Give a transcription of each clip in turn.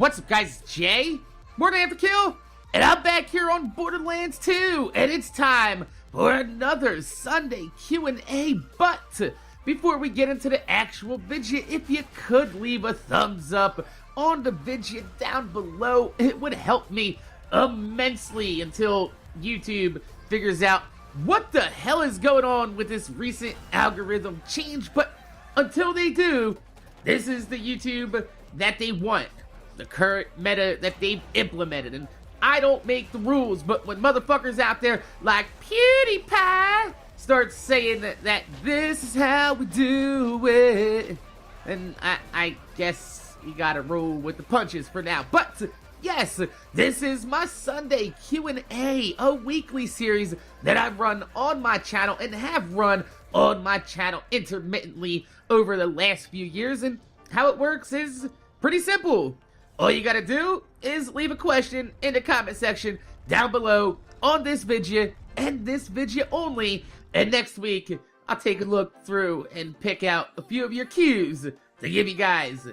What's up, guys? It's Jay, MorninAfterKill, and I'm back here on Borderlands 2, and it's time for another Sunday Q&A. But before we get into the actual video, if you could leave a thumbs up on the video down below, it would help me immensely until YouTube figures out what the hell is going on with this recent algorithm change. But until they do, this is the YouTube that they want, the current meta that they've implemented. And I don't make the rules, but when motherfuckers out there like PewDiePie start saying that this is how we do it, and I guess you gotta roll with the punches for now. But yes, this is my Sunday Q&A, a weekly series that I run on my channel and have run on my channel intermittently over the last few years. And how it works is pretty simple. All you gotta do is leave a question in the comment section down below on this video and this video only. And next week, I'll take a look through and pick out a few of your cues to give you guys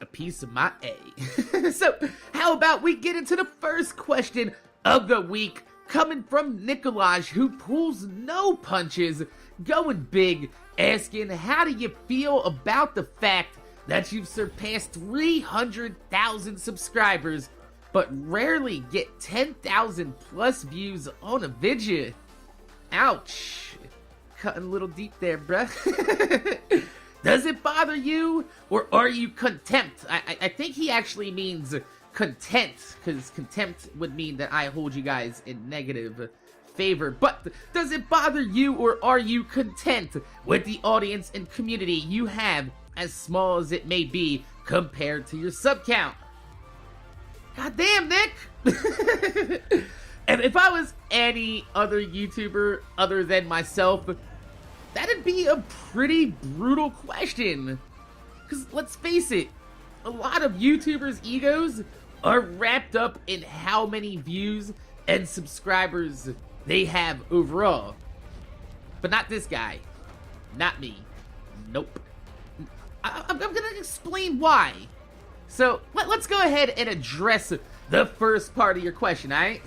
a piece of my A. So, how about we get into the first question of the week, coming from Nikolaj, who pulls no punches, going big, asking, how do you feel about the fact that you've surpassed 300,000 subscribers, but rarely get 10,000 plus views on a video? Ouch. Cutting a little deep there, bruh. Does it bother you, or are you contempt? I think he actually means content, because contempt would mean that I hold you guys in negative favor. But does it bother you, or are you content with the audience and community you have, as small as it may be, compared to your sub count? God damn, Nick! And if I was any other YouTuber other than myself, that'd be a pretty brutal question. Because let's face it, a lot of YouTubers' egos are wrapped up in how many views and subscribers they have overall. But not this guy. Not me. Nope. I'm gonna explain why. So, let's go ahead and address the first part of your question, alright?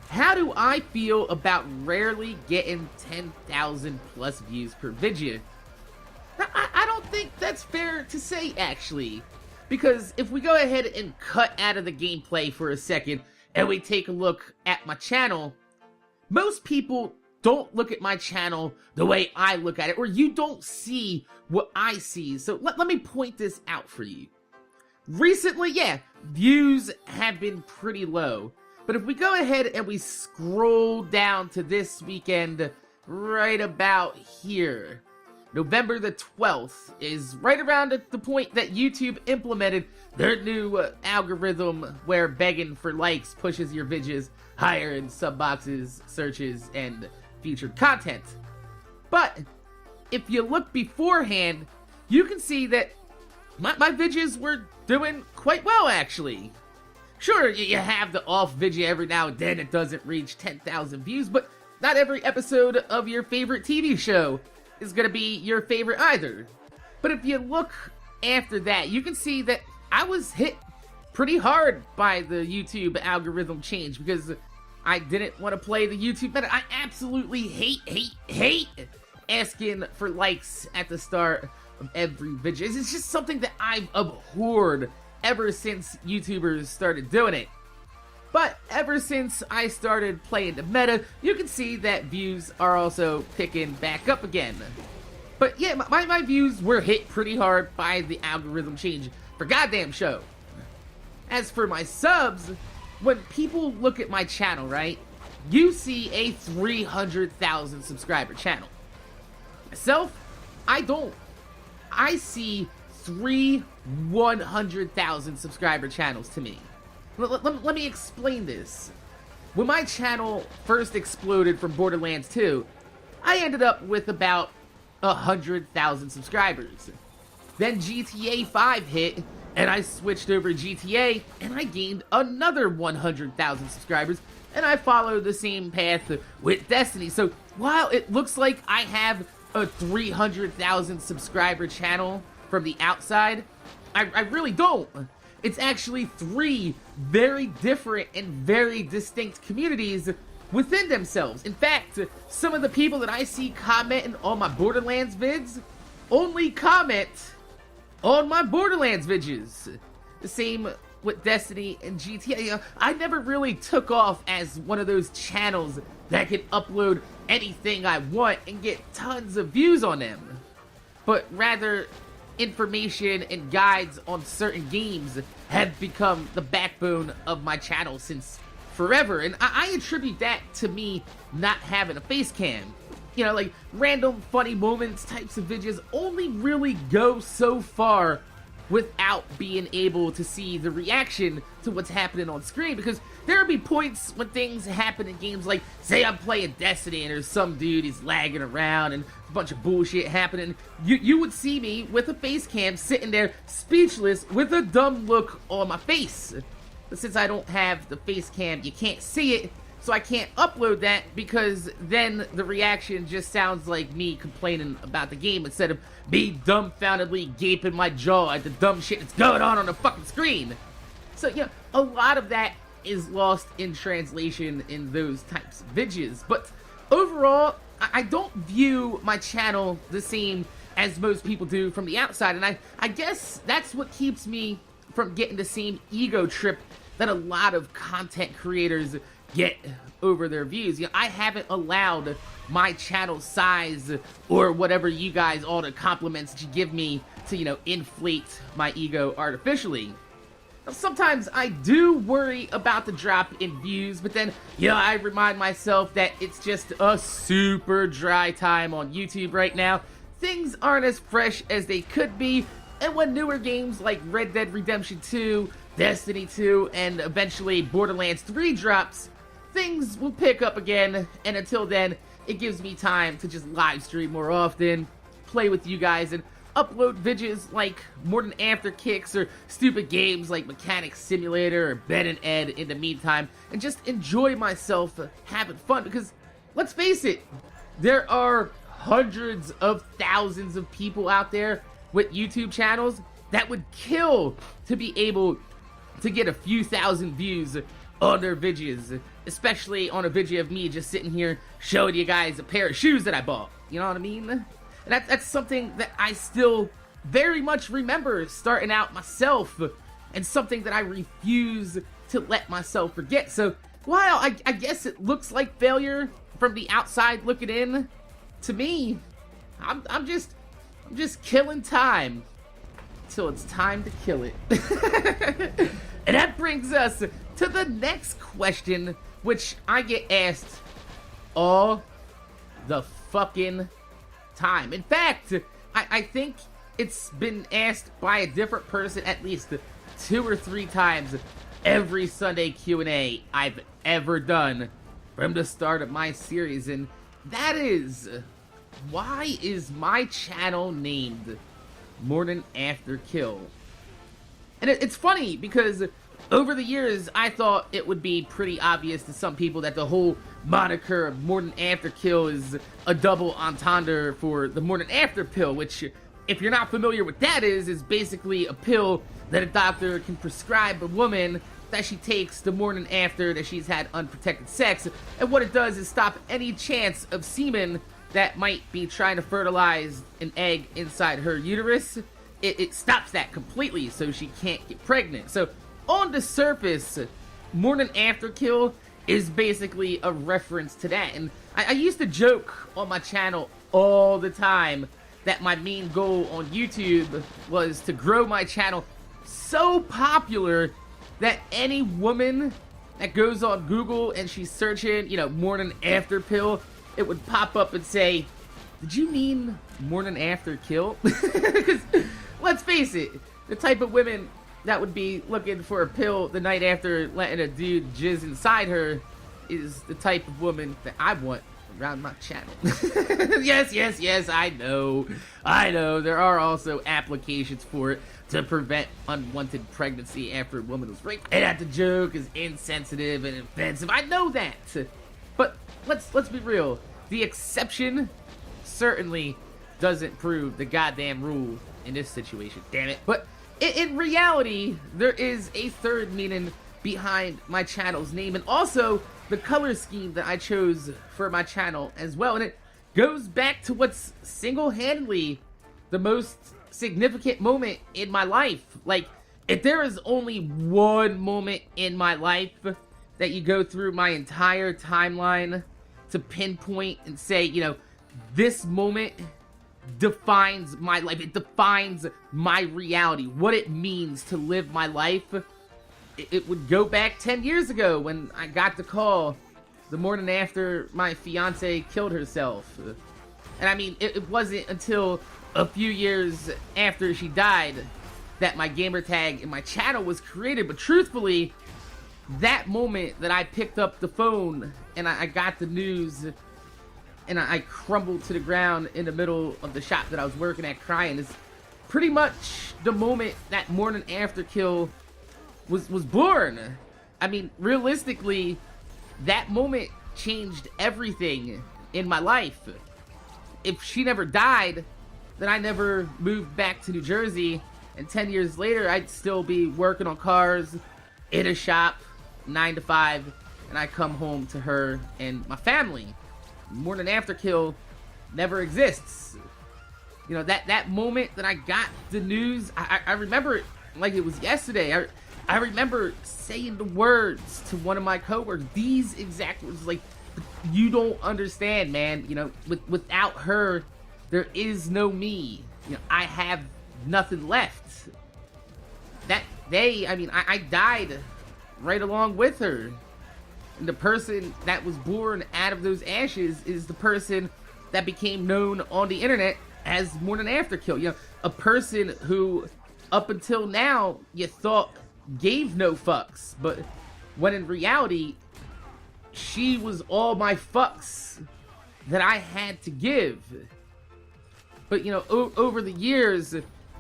How do I feel about rarely getting 10,000 plus views per video? I don't think that's fair to say, actually. Because if we go ahead and cut out of the gameplay for a second, and we take a look at my channel, most people don't look at my channel the way I look at it, or you don't see what I see. So let me point this out for you. Recently, yeah, views have been pretty low. But if we go ahead and we scroll down to this weekend, right about here, November the 12th is right around at the point that YouTube implemented their new algorithm where begging for likes pushes your videos higher in sub boxes, searches, and featured content. But if you look beforehand, you can see that my videos were doing quite well, actually. Sure, you have the off video every now and then, it doesn't reach 10,000 views, but not every episode of your favorite TV show is gonna be your favorite either. But if you look after that, you can see that I was hit pretty hard by the YouTube algorithm change, because I didn't want to play the YouTube meta. I absolutely hate asking for likes at the start of every video. It's just something that I've abhorred ever since YouTubers started doing it. But ever since I started playing the meta, you can see that views are also picking back up again. But yeah, my views were hit pretty hard by the algorithm change for goddamn show. As for my subs, when people look at my channel, right, you see a 300,000 subscriber channel. Myself, I don't. I see 100,000 subscriber channels to me. Let me explain this. When my channel first exploded from Borderlands 2, I ended up with about 100,000 subscribers. Then GTA 5 hit, and I switched over to GTA, and I gained another 100,000 subscribers, and I followed the same path with Destiny. So while it looks like I have a 300,000 subscriber channel from the outside, I really don't. It's actually three very different and very distinct communities within themselves. In fact, some of the people that I see commenting on my Borderlands vids only comment on my Borderlands videos. The same with Destiny and GTA. I never really took off as one of those channels that can upload anything I want and get tons of views on them, but rather information and guides on certain games have become the backbone of my channel since forever. And I attribute that to me not having a face cam. You know, like random funny moments types of videos only really go so far without being able to see the reaction to what's happening on screen, because there'll be points when things happen in games, like say I'm playing Destiny and there's some dude, he's lagging around and a bunch of bullshit happening. You would see me with a face cam sitting there speechless with a dumb look on my face. But since I don't have the face cam, you can't see it, so I can't upload that, because then the reaction just sounds like me complaining about the game instead of me dumbfoundedly gaping my jaw at the dumb shit that's going on the fucking screen. So, you know, a lot of that is lost in translation in those types of videos. But overall, I don't view my channel the same as most people do from the outside, and I guess that's what keeps me from getting the same ego trip that a lot of content creators get over their views. You know, I haven't allowed my channel size or whatever you guys, all the compliments that you give me, to, you know, inflate my ego artificially. Now, sometimes I do worry about the drop in views, but then, you know, I remind myself that it's just a super dry time on YouTube right now. Things aren't as fresh as they could be, and when newer games like Red Dead Redemption 2, Destiny 2, and eventually Borderlands 3 drops, things will pick up again, and until then, it gives me time to just live stream more often, play with you guys, and upload videos like MorninAfterKicks or stupid games like Mechanic Simulator or Ben and Ed in the meantime, and just enjoy myself having fun, because let's face it, there are hundreds of thousands of people out there with YouTube channels that would kill to be able to get a few thousand views on their videos, especially on a video of me just sitting here showing you guys a pair of shoes that I bought. You know what I mean? And that's something that I still very much remember starting out myself, and something that I refuse to let myself forget. So while I guess it looks like failure from the outside looking in, to me, I'm just killing time till it's time to kill it. And that brings us to the next question, which I get asked all the fucking time. In fact, I think it's been asked by a different person at least 2 or 3 times every Sunday Q&A I've ever done from the start of my series, and that is, why is my channel named MorninAfterKill? And it's funny, because over the years, I thought it would be pretty obvious to some people that the whole moniker of MorninAfterKill is a double entendre for the morning after pill, which, if you're not familiar with that, is basically a pill that a doctor can prescribe a woman that she takes the morning after that she's had unprotected sex. And what it does is stop any chance of semen that might be trying to fertilize an egg inside her uterus. It stops that completely, so she can't get pregnant. So on the surface, MorninAfterKill is basically a reference to that. And I used to joke on my channel all the time that my main goal on YouTube was to grow my channel so popular that any woman that goes on Google and she's searching, you know, morning after pill, it would pop up and say, "Did you mean morning after kill?" Because let's face it, the type of women that would be looking for a pill the night after letting a dude jizz inside her is the type of woman that I want around my channel. Yes, I know. There are also applications for it to prevent unwanted pregnancy after a woman was raped, and that the joke is insensitive and offensive. I know that. But let's be real. The exception certainly doesn't prove the goddamn rule in this situation, damn it. But in reality, there is a third meaning behind my channel's name, and also the color scheme that I chose for my channel as well. And it goes back to what's single-handedly the most significant moment in my life. Like, if there is only one moment in my life that you go through my entire timeline to pinpoint and say, you know, this moment defines my life, it defines my reality, what it means to live my life, it would go back 10 years ago when I got the call the morning after my fiance killed herself. And I mean, it wasn't until a few years after she died that my gamer tag and my channel was created. But truthfully, that moment that I picked up the phone and I got the news and I crumbled to the ground in the middle of the shop that I was working at crying is pretty much the moment that MorninAfterKill was born. I mean, realistically, that moment changed everything in my life. If she never died, then I never moved back to New Jersey, and 10 years later, I'd still be working on cars in a shop, 9 to 5, and I come home to her and my family. MorninAfterKill never exists. You know, that moment that I got the news, I remember it like it was yesterday. I remember saying the words to one of my coworkers, these exact words, like, you don't understand, man. You know, without her, there is no me. You know, I have nothing left. That day, I mean, I died right along with her. And the person that was born out of those ashes is the person that became known on the internet as MorninAfterKill. You know, a person who, up until now, you thought gave no fucks, but when in reality, she was all my fucks that I had to give. But, you know, over the years,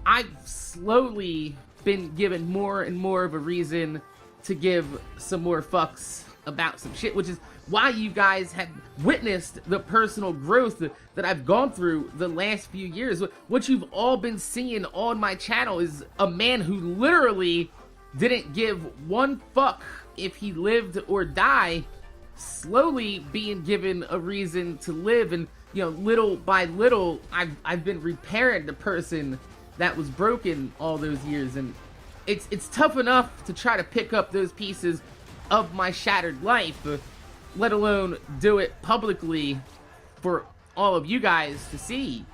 I've slowly been given more and more of a reason to give some more fucks about some shit, which is why you guys have witnessed the personal growth that I've gone through the last few years. What you've all been seeing on my channel is a man who literally didn't give one fuck if he lived or died, slowly being given a reason to live. And, you know, little by little, I've been repairing the person that was broken all those years. And it's tough enough to try to pick up those pieces of my shattered life, let alone do it publicly for all of you guys to see.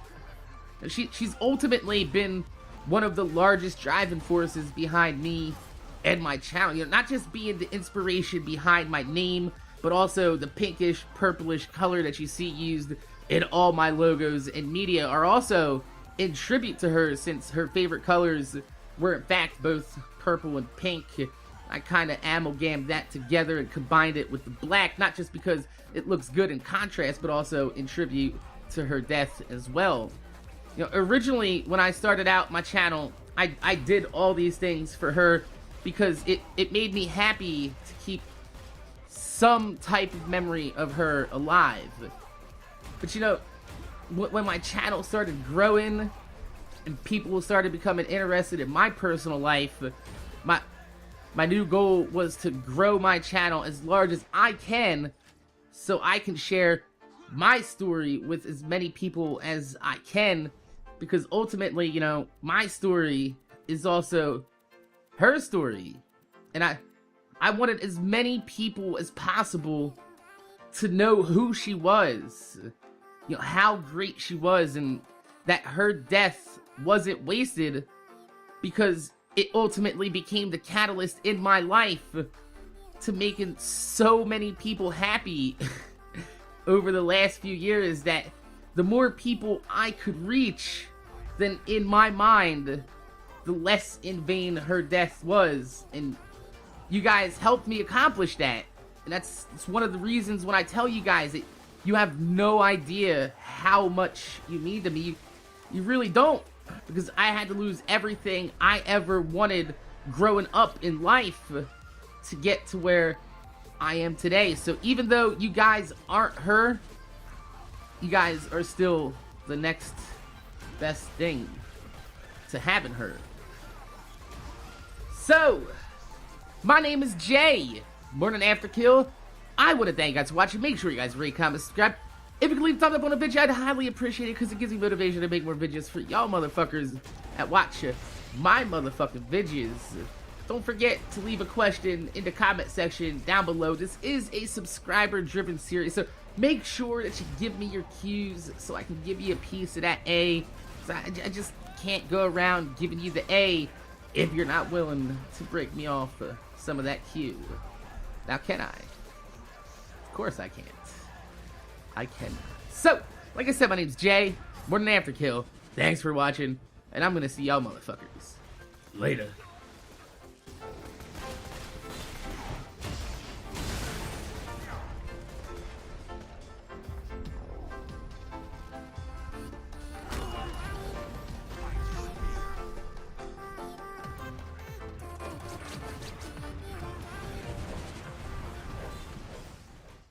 She's ultimately been one of the largest driving forces behind me and my channel. You know, not just being the inspiration behind my name, but also the pinkish, purplish color that you see used in all my logos and media are also in tribute to her, since her favorite colors were in fact both purple and pink. I kind of amalgamed that together and combined it with the black, not just because it looks good in contrast, but also in tribute to her death as well. You know, originally, when I started out my channel, I did all these things for her because it made me happy to keep some type of memory of her alive. But, you know, when my channel started growing and people started becoming interested in my personal life, my new goal was to grow my channel as large as I can so I can share my story with as many people as I can, because ultimately, you know, my story is also her story. And I wanted as many people as possible to know who she was, you know, how great she was, and that her death wasn't wasted, because it ultimately became the catalyst in my life to making so many people happy over the last few years, that the more people I could reach, then in my mind, the less in vain her death was. And you guys helped me accomplish that. And that's one of the reasons when I tell you guys that you have no idea how much you mean to me. You really don't. Because I had to lose everything I ever wanted growing up in life to get to where I am today. So even though you guys aren't her, you guys are still the next best thing to having her. So, my name is Jay. MorninAfterKill. I want to thank you guys for watching. Make sure you guys rate, comment, subscribe. If you can leave a thumbs up on the video, I'd highly appreciate it because it gives me motivation to make more videos for y'all motherfuckers that watch my motherfucking videos. Don't forget to leave a question in the comment section down below. This is a subscriber-driven series, so make sure that you give me your cues so I can give you a piece of that A. So I just can't go around giving you the A if you're not willing to break me off some of that cue. Now, can I? Of course I can't. I can. So, like I said, my name's Jay, MorninAfterKill. Thanks for watching, and I'm gonna see y'all motherfuckers later.